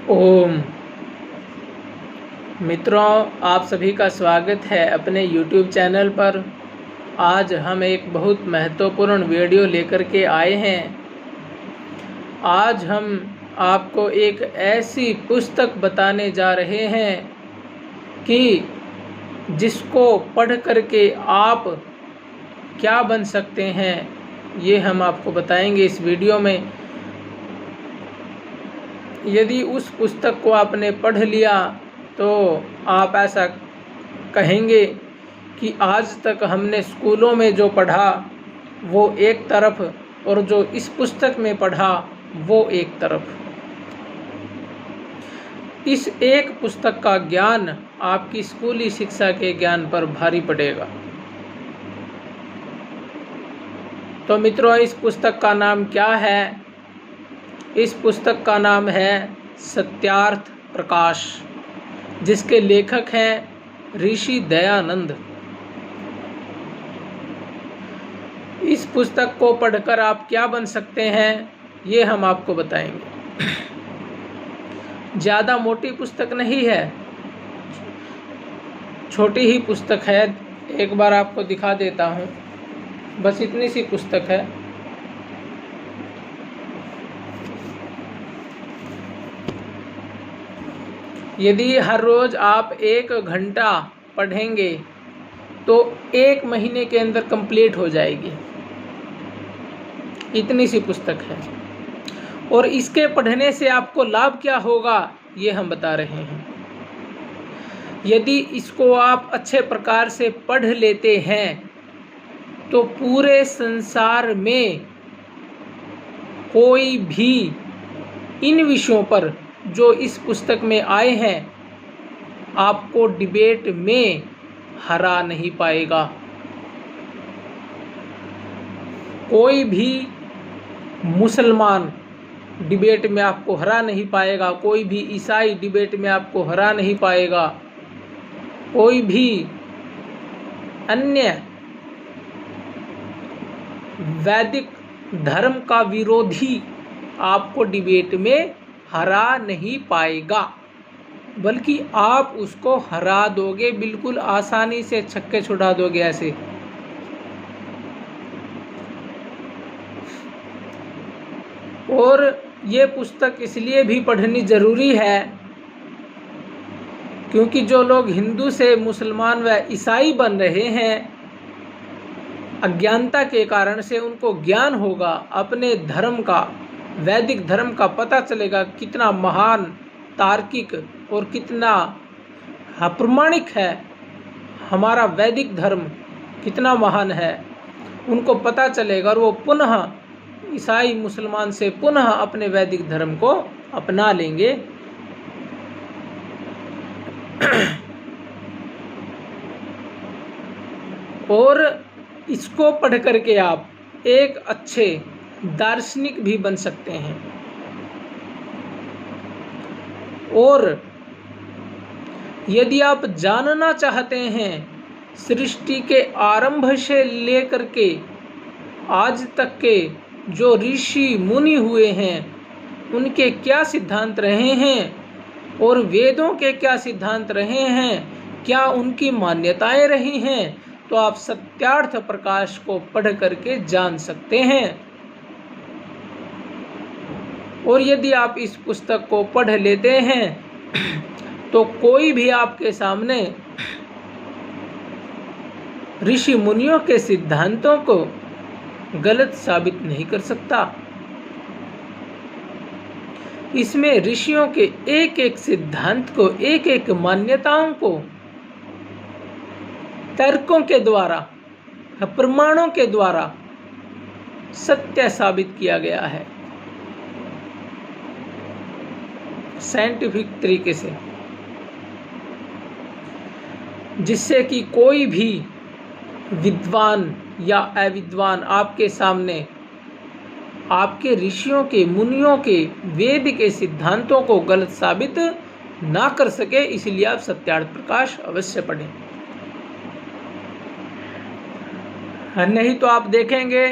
ओम। मित्रों, आप सभी का स्वागत है अपने YouTube चैनल पर। आज हम एक बहुत महत्वपूर्ण वीडियो लेकर के आए हैं। आज हम आपको एक ऐसी पुस्तक बताने जा रहे हैं कि जिसको पढ़ करके आप क्या बन सकते हैं, ये हम आपको बताएंगे इस वीडियो में। यदि उस पुस्तक को आपने पढ़ लिया तो आप ऐसा कहेंगे कि आज तक हमने स्कूलों में जो पढ़ा वो एक तरफ और जो इस पुस्तक में पढ़ा वो एक तरफ। इस एक पुस्तक का ज्ञान आपकी स्कूली शिक्षा के ज्ञान पर भारी पड़ेगा। तो मित्रों, इस पुस्तक का नाम क्या है? इस पुस्तक का नाम है सत्यार्थ प्रकाश, जिसके लेखक हैं ऋषि दयानंद। इस पुस्तक को पढ़कर आप क्या बन सकते हैं, ये हम आपको बताएंगे। ज़्यादा मोटी पुस्तक नहीं है, छोटी ही पुस्तक है। एक बार आपको दिखा देता हूँ, बस इतनी सी पुस्तक है। यदि हर रोज़ आप 1 घंटा पढ़ेंगे तो 1 महीने के अंदर कंप्लीट हो जाएगी। इतनी सी पुस्तक है। और इसके पढ़ने से आपको लाभ क्या होगा, ये हम बता रहे हैं। यदि इसको आप अच्छे प्रकार से पढ़ लेते हैं तो पूरे संसार में कोई भी इन विषयों पर जो इस पुस्तक में आए हैं आपको डिबेट में हरा नहीं पाएगा। कोई भी मुसलमान डिबेट में आपको हरा नहीं पाएगा, कोई भी ईसाई डिबेट में आपको हरा नहीं पाएगा, कोई भी अन्य वैदिक धर्म का विरोधी आपको डिबेट में हरा नहीं पाएगा, बल्कि आप उसको हरा दोगे, बिल्कुल आसानी से छक्के छुड़ा दोगे ऐसे। और ये पुस्तक इसलिए भी पढ़नी ज़रूरी है क्योंकि जो लोग हिंदू से मुसलमान व ईसाई बन रहे हैं, अज्ञानता के कारण से उनको ज्ञान होगा अपने धर्म का, वैदिक धर्म का पता चलेगा कितना महान तार्किक और कितना अप्रामाणिक है हमारा वैदिक धर्म, कितना महान है, उनको पता चलेगा और वो पुनः ईसाई मुसलमान से पुनः अपने वैदिक धर्म को अपना लेंगे। और इसको पढ़ करके आप एक अच्छे दार्शनिक भी बन सकते हैं। और यदि आप जानना चाहते हैं सृष्टि के आरंभ से लेकर के आज तक के जो ऋषि मुनि हुए हैं उनके क्या सिद्धांत रहे हैं और वेदों के क्या सिद्धांत रहे हैं, क्या उनकी मान्यताएं रही हैं, तो आप सत्यार्थ प्रकाश को पढ़ करके जान सकते हैं। और यदि आप इस पुस्तक को पढ़ लेते हैं तो कोई भी आपके सामने ऋषि मुनियों के सिद्धांतों को गलत साबित नहीं कर सकता। इसमें ऋषियों के एक एक सिद्धांत को, एक एक मान्यताओं को तर्कों के द्वारा, प्रमाणों के द्वारा सत्य साबित किया गया है, साइंटिफिक तरीके से, जिससे कि कोई भी विद्वान या अविद्वान आपके सामने आपके ऋषियों के, मुनियों के, वेद के सिद्धांतों को गलत साबित ना कर सके। इसलिए आप सत्यार्थ प्रकाश अवश्य पढ़ें। नहीं तो आप देखेंगे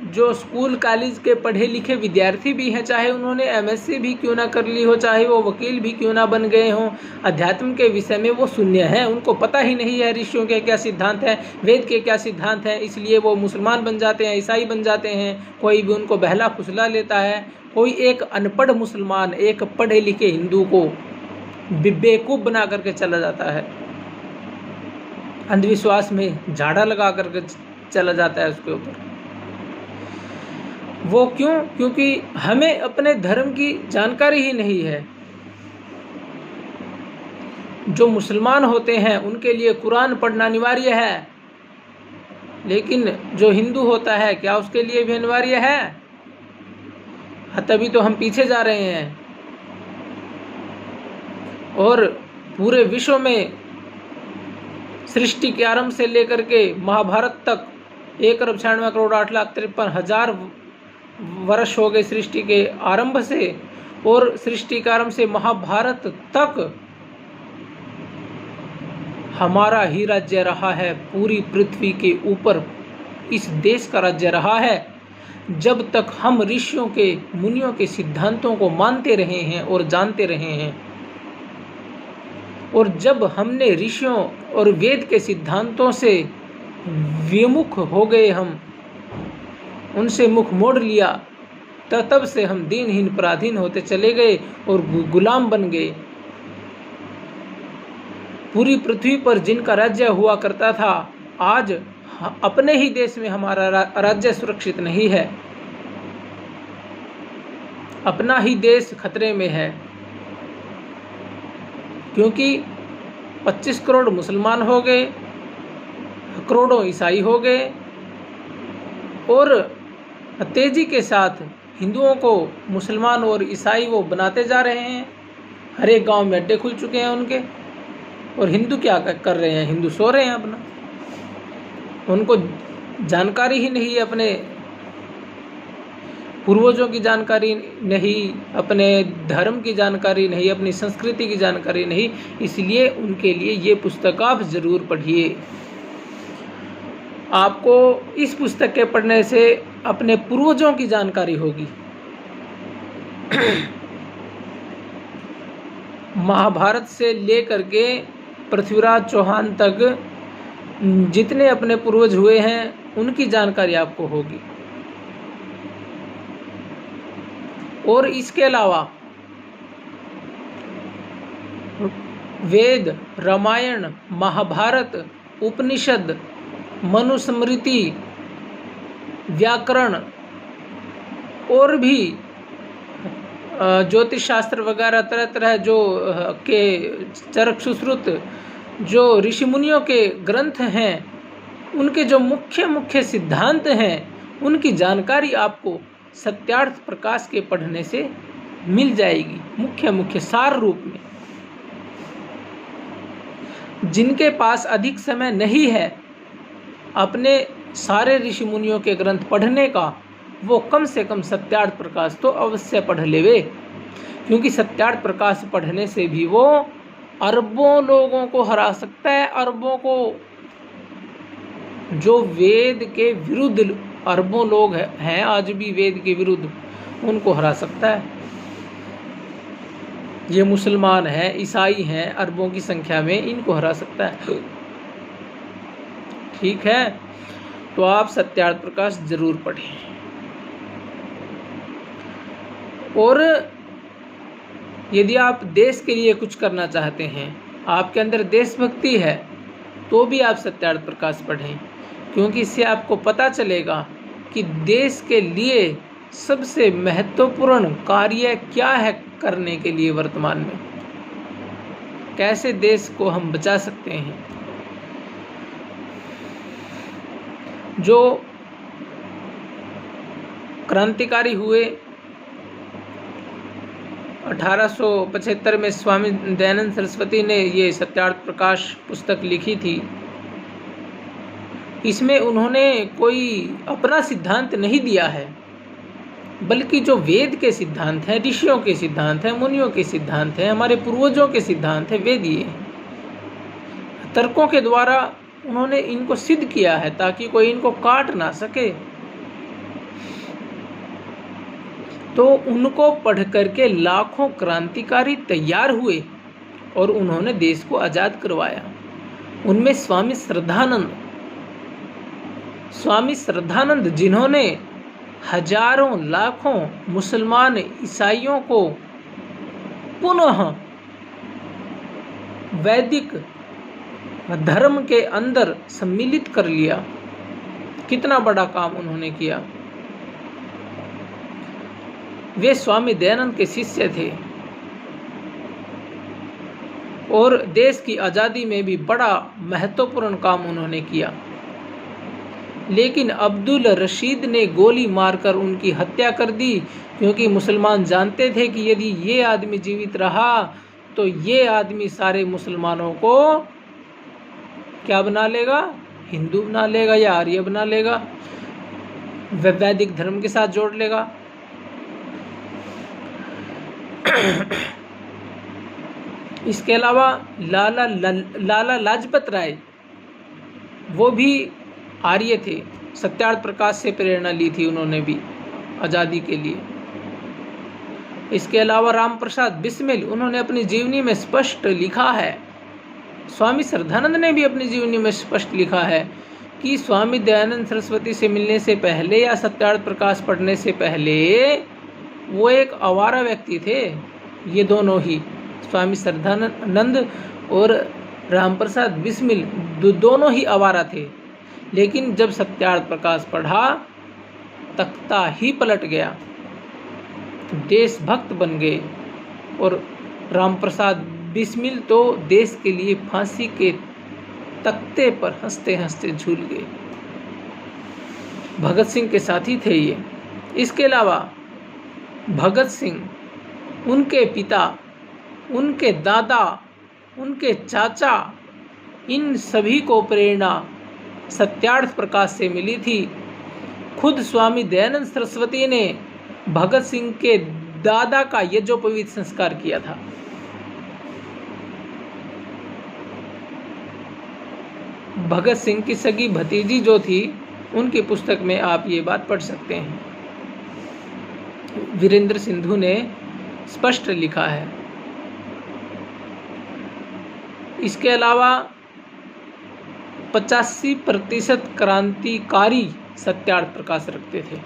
जो स्कूल कॉलेज के पढ़े लिखे विद्यार्थी भी हैं, चाहे उन्होंने एमएससी भी क्यों ना कर ली हो, चाहे वो वकील भी क्यों ना बन गए हों, अध्यात्म के विषय में वो शून्य हैं। उनको पता ही नहीं है ऋषियों के क्या सिद्धांत हैं, वेद के क्या सिद्धांत हैं। इसलिए वो मुसलमान बन जाते हैं, ईसाई बन जाते हैं, कोई भी उनको बहला फुसला लेता है। कोई एक अनपढ़ मुसलमान एक पढ़े लिखे हिंदू को बेवकूफ़ बना करके चला जाता है, अंधविश्वास में झाड़ा लगा करके चला जाता है उसके ऊपर। वो क्यों? क्योंकि हमें अपने धर्म की जानकारी ही नहीं है। जो मुसलमान होते हैं उनके लिए कुरान पढ़ना अनिवार्य है, लेकिन जो हिंदू होता है क्या उसके लिए भी अनिवार्य है? तभी तो हम पीछे जा रहे हैं। और पूरे विश्व में सृष्टि के आरंभ से लेकर के महाभारत तक 1,96,8,53,000 वर्ष हो गए सृष्टि के आरंभ से, और सृष्टि के आरंभ से महाभारत तक हमारा ही राज्य रहा है। पूरी पृथ्वी के ऊपर इस देश का राज्य रहा है, जब तक हम ऋषियों के मुनियों के सिद्धांतों को मानते रहे हैं और जानते रहे हैं। और जब हमने ऋषियों और वेद के सिद्धांतों से विमुख हो गए, हम उनसे मुख मोड़ लिया, तब से हम दीनहीन पराधीन होते चले गए और गुलाम बन गए। पूरी पृथ्वी पर जिनका राज्य हुआ करता था, आज अपने ही देश में हमारा राज्य सुरक्षित नहीं है। अपना ही देश खतरे में है, क्योंकि 25 करोड़ मुसलमान हो गए, करोड़ों ईसाई हो गए, और तेजी के साथ हिंदुओं को मुसलमान और ईसाई वो बनाते जा रहे हैं। हर एक गांव में अड्डे खुल चुके हैं उनके। और हिंदू क्या कर रहे हैं? हिंदू सो रहे हैं अपना। उनको जानकारी ही नहीं, अपने पूर्वजों की जानकारी नहीं, अपने धर्म की जानकारी नहीं, अपनी संस्कृति की जानकारी नहीं। इसलिए उनके लिए ये पुस्तक आप ज़रूर पढ़िए। आपको इस पुस्तक के पढ़ने से अपने पूर्वजों की जानकारी होगी। महाभारत से लेकर के पृथ्वीराज चौहान तक जितने अपने पूर्वज हुए हैं उनकी जानकारी आपको होगी। और इसके अलावा वेद, रामायण, महाभारत, उपनिषद, मनुस्मृति, व्याकरण और भी ज्योतिष शास्त्र वगैरह तरह तरह जो के चरक सुश्रुत जो ऋषि मुनियों के ग्रंथ हैं, उनके जो मुख्य मुख्य सिद्धांत हैं, उनकी जानकारी आपको सत्यार्थ प्रकाश के पढ़ने से मिल जाएगी, मुख्य मुख्य सार रूप में। जिनके पास अधिक समय नहीं है अपने सारे ऋषि मुनियों के ग्रंथ पढ़ने का, वो कम से कम सत्यार्थ प्रकाश तो अवश्य पढ़ लेवे, क्योंकि सत्यार्थ प्रकाश पढ़ने से भी वो अरबों लोगों को हरा सकता है। अरबों को, जो वेद के विरुद्ध अरबों लोग हैं आज भी वेद के विरुद्ध, उनको हरा सकता है। ये मुसलमान हैं, ईसाई हैं, अरबों की संख्या में, इनको हरा सकता है। ठीक है, तो आप सत्यार्थ प्रकाश जरूर पढ़ें। और यदि आप देश के लिए कुछ करना चाहते हैं, आपके अंदर देशभक्ति है, तो भी आप सत्यार्थ प्रकाश पढ़ें, क्योंकि इससे आपको पता चलेगा कि देश के लिए सबसे महत्वपूर्ण कार्य क्या है करने के लिए वर्तमान में, कैसे देश को हम बचा सकते हैं। जो क्रांतिकारी हुए 1875 में, स्वामी दयानंद सरस्वती ने ये सत्यार्थ प्रकाश पुस्तक लिखी थी। इसमें उन्होंने कोई अपना सिद्धांत नहीं दिया है, बल्कि जो वेद के सिद्धांत हैं, ऋषियों के सिद्धांत हैं, मुनियों के सिद्धांत हैं, हमारे पूर्वजों के सिद्धांत हैं, वे दिए हैं। तर्कों के द्वारा उन्होंने इनको सिद्ध किया है, ताकि कोई इनको काट ना सके। तो उनको पढ़ करके लाखों क्रांतिकारी तैयार हुए और उन्होंने देश को आज़ाद करवाया। उनमें स्वामी श्रद्धानंद जिन्होंने हजारों लाखों मुसलमान ईसाइयों को पुनः वैदिक धर्म के अंदर सम्मिलित कर लिया, कितना बड़ा काम उन्होंने किया। वे स्वामी दयानंद के शिष्य थे और देश की आज़ादी में भी बड़ा महत्वपूर्ण काम उन्होंने किया। लेकिन अब्दुल रशीद ने गोली मारकर उनकी हत्या कर दी, क्योंकि मुसलमान जानते थे कि यदि ये आदमी जीवित रहा तो ये आदमी सारे मुसलमानों को क्या बना लेगा, हिंदू बना लेगा या आर्य बना लेगा, वैदिक धर्म के साथ जोड़ लेगा। इसके अलावा लाला लाजपत राय, वो भी आर्य थे, सत्यार्थ प्रकाश से प्रेरणा ली थी उन्होंने भी आज़ादी के लिए। इसके अलावा राम प्रसाद बिस्मिल, उन्होंने अपनी जीवनी में स्पष्ट लिखा है, स्वामी श्रद्धानंद ने भी अपनी जीवनी में स्पष्ट लिखा है कि स्वामी दयानंद सरस्वती से मिलने से पहले या सत्यार्थ प्रकाश पढ़ने से पहले वो एक आवारा व्यक्ति थे। ये दोनों ही, स्वामी श्रद्धानंद और राम प्रसाद बिस्मिल, दोनों ही आवारा थे। लेकिन जब सत्यार्थ प्रकाश पढ़ा, तख्ता ही पलट गया, देशभक्त बन गए। और राम प्रसाद बिस्मिल तो देश के लिए फांसी के तख्ते पर हंसते हंसते झूल गए। भगत सिंह के साथी थे ये। इसके अलावा भगत सिंह, उनके पिता, उनके दादा, उनके चाचा, इन सभी को प्रेरणा सत्यार्थ प्रकाश से मिली थी। खुद स्वामी दयानंद सरस्वती ने भगत सिंह के दादा का यज्ञोपवीत संस्कार किया था। भगत सिंह की सगी भतीजी जो थी, उनकी पुस्तक में आप ये बात पढ़ सकते हैं। वीरेंद्र सिंधु ने स्पष्ट लिखा है। इसके अलावा 85% क्रांतिकारी सत्यार्थ प्रकाश रखते थे।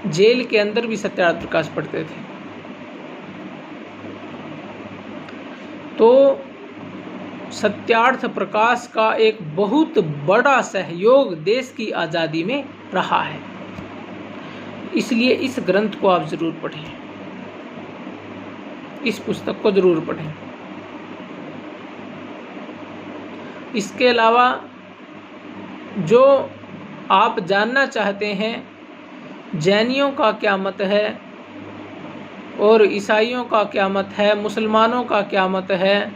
जेल के अंदर भी सत्यार्थ प्रकाश पढ़ते थे। तो सत्यार्थ प्रकाश का एक बहुत बड़ा सहयोग देश की आज़ादी में रहा है। इसलिए इस ग्रंथ को आप जरूर पढ़ें, इस पुस्तक को जरूर पढ़ें। इसके अलावा जो आप जानना चाहते हैं जैनियों का क्या मत है और ईसाइयों का क्या मत है, मुसलमानों का क्या मत है,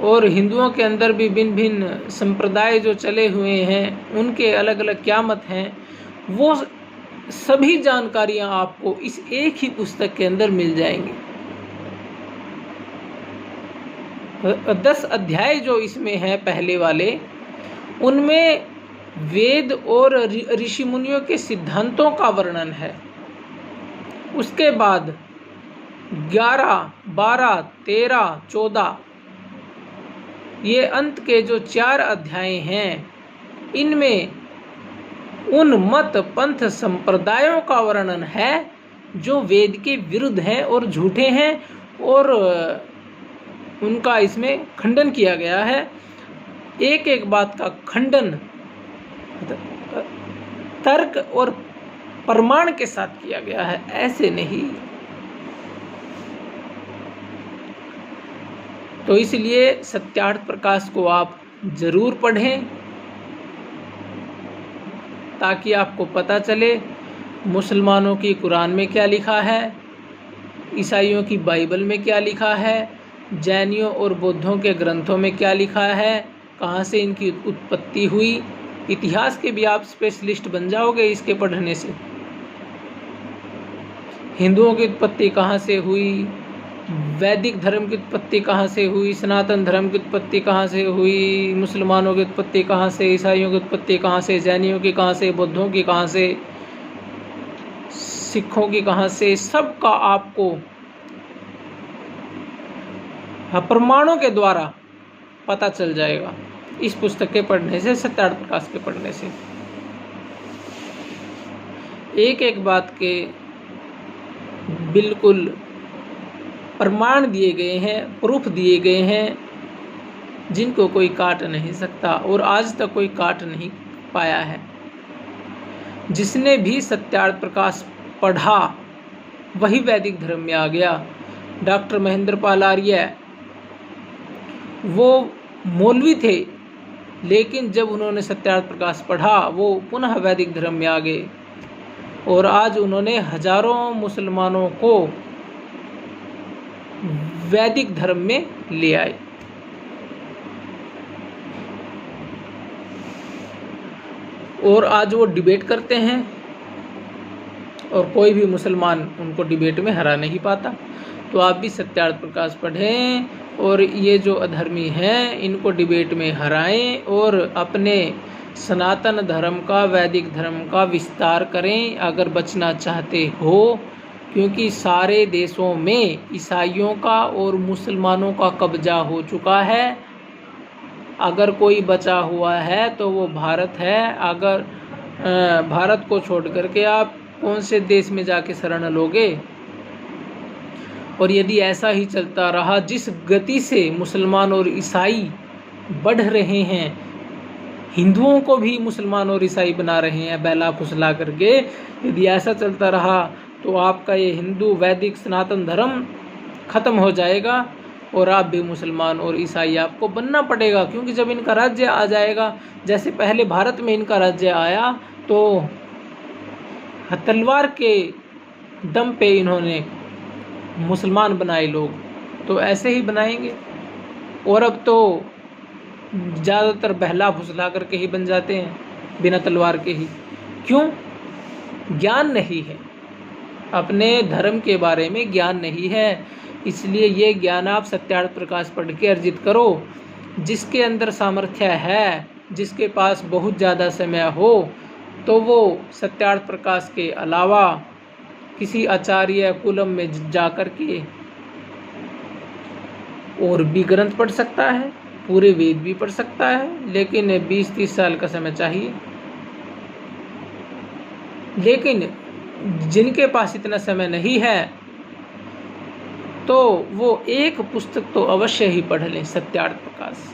और हिंदुओं के अंदर भी भिन्न भिन्न संप्रदाय जो चले हुए हैं उनके अलग अलग क्या मत हैं, वो सभी जानकारियां आपको इस एक ही पुस्तक के अंदर मिल जाएंगी। 10 अध्याय जो इसमें हैं पहले वाले, उनमें वेद और ऋषि मुनियों के सिद्धांतों का वर्णन है। उसके बाद 11, 12, 13, 14 ये अंत के जो 4 अध्याय हैं, इनमें उन मत पंथ संप्रदायों का वर्णन है जो वेद के विरुद्ध हैं और झूठे हैं, और उनका इसमें खंडन किया गया है। एक एक बात का खंडन तर्क और प्रमाण के साथ किया गया है, ऐसे नहीं। तो इसलिए सत्यार्थ प्रकाश को आप जरूर पढ़ें, ताकि आपको पता चले मुसलमानों की कुरान में क्या लिखा है, ईसाइयों की बाइबल में क्या लिखा है, जैनियों और बौद्धों के ग्रंथों में क्या लिखा है, कहाँ से इनकी उत्पत्ति हुई। इतिहास के भी आप स्पेशलिस्ट बन जाओगे इसके पढ़ने से। हिंदुओं की उत्पत्ति कहाँ से हुई, वैदिक धर्म की उत्पत्ति कहाँ से हुई, सनातन धर्म की उत्पत्ति कहाँ से हुई, मुसलमानों की उत्पत्ति कहाँ से, ईसाइयों की उत्पत्ति कहाँ से, जैनियों की कहाँ से, बौद्धों की कहाँ से, सिखों की कहाँ से, सबका आपको प्रमाणों के द्वारा पता चल जाएगा इस पुस्तक के पढ़ने से, सत्यार्थ प्रकाश के पढ़ने से। एक एक बात के बिल्कुल प्रमाण दिए गए हैं, प्रूफ दिए गए हैं, जिनको कोई काट नहीं सकता और आज तक कोई काट नहीं पाया है। जिसने भी सत्यार्थ प्रकाश पढ़ा वही वैदिक धर्म में आ गया। डॉक्टर महेंद्र पाल आर्य वो मौलवी थे, लेकिन जब उन्होंने सत्यार्थ प्रकाश पढ़ा वो पुनः वैदिक धर्म में आ गए और आज उन्होंने हजारों मुसलमानों को वैदिक धर्म में ले आए। और आज वो डिबेट करते हैं और कोई भी मुसलमान उनको डिबेट में हरा नहीं पाता। तो आप भी सत्यार्थ प्रकाश पढ़ें और ये जो अधर्मी हैं इनको डिबेट में हराएं और अपने सनातन धर्म का, वैदिक धर्म का विस्तार करें अगर बचना चाहते हो, क्योंकि सारे देशों में ईसाइयों का और मुसलमानों का कब्जा हो चुका है। अगर कोई बचा हुआ है तो वो भारत है। अगर भारत को छोड़ करके आप कौन से देश में जाके शरण लोगे? और यदि ऐसा ही चलता रहा, जिस गति से मुसलमान और ईसाई बढ़ रहे हैं, हिंदुओं को भी मुसलमान और ईसाई बना रहे हैं बहला फुसला करके, यदि ऐसा चलता रहा तो आपका ये हिंदू वैदिक सनातन धर्म खत्म हो जाएगा और आप भी मुसलमान और ईसाई आपको बनना पड़ेगा। क्योंकि जब इनका राज्य आ जाएगा, जैसे पहले भारत में इनका राज्य आया तो तलवार के दम पे इन्होंने मुसलमान बनाए लोग, तो ऐसे ही बनाएंगे। और अब तो ज़्यादातर बहला फुसला करके ही बन जाते हैं, बिना तलवार के ही। क्यों? ज्ञान नहीं है, अपने धर्म के बारे में ज्ञान नहीं है। इसलिए ये ज्ञान आप सत्यार्थ प्रकाश पढ़ के अर्जित करो। जिसके अंदर सामर्थ्य है, जिसके पास बहुत ज़्यादा समय हो, तो वो सत्यार्थ प्रकाश के अलावा किसी आचार्य कुलम में जा कर के और भी ग्रंथ पढ़ सकता है, पूरे वेद भी पढ़ सकता है, लेकिन 20-30 साल का समय चाहिए। लेकिन जिनके पास इतना समय नहीं है तो वो एक पुस्तक तो अवश्य ही पढ़ लें, सत्यार्थ प्रकाश।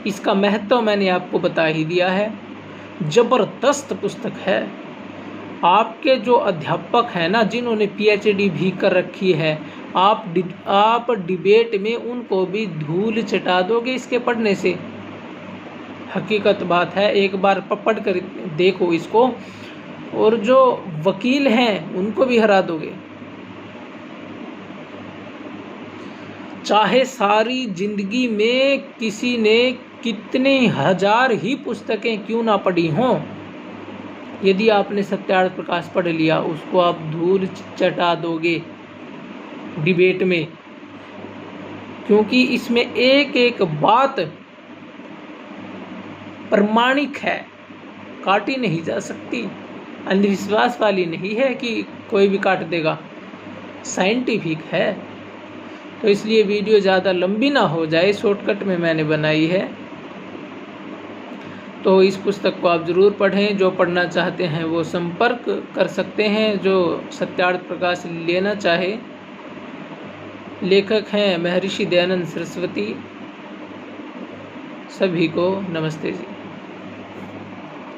इसका महत्व मैंने आपको बता ही दिया है, जबरदस्त पुस्तक है। आपके जो अध्यापक हैं ना, जिन्होंने PhD भी कर रखी है, आप डिबेट में उनको भी धूल चटा दोगे इसके पढ़ने से। हकीकत बात है, एक बार पढ़ कर देखो इसको, और जो वकील हैं उनको भी हरा दोगे। चाहे सारी जिंदगी में किसी ने कितने हजार ही पुस्तकें क्यों ना पढ़ी हों, यदि आपने सत्यार्थ प्रकाश पढ़ लिया, उसको आप धूल चटा दोगे डिबेट में। क्योंकि इसमें एक एक बात प्रमाणिक है, काटी नहीं जा सकती, अंधविश्वास वाली नहीं है कि कोई भी काट देगा, साइंटिफिक है। तो इसलिए वीडियो ज़्यादा लंबी ना हो जाए, शॉर्टकट में मैंने बनाई है। तो इस पुस्तक को आप ज़रूर पढ़ें। जो पढ़ना चाहते हैं वो संपर्क कर सकते हैं, जो सत्यार्थ प्रकाश लेना चाहे। लेखक हैं महर्षि दयानंद सरस्वती। सभी को नमस्ते जी।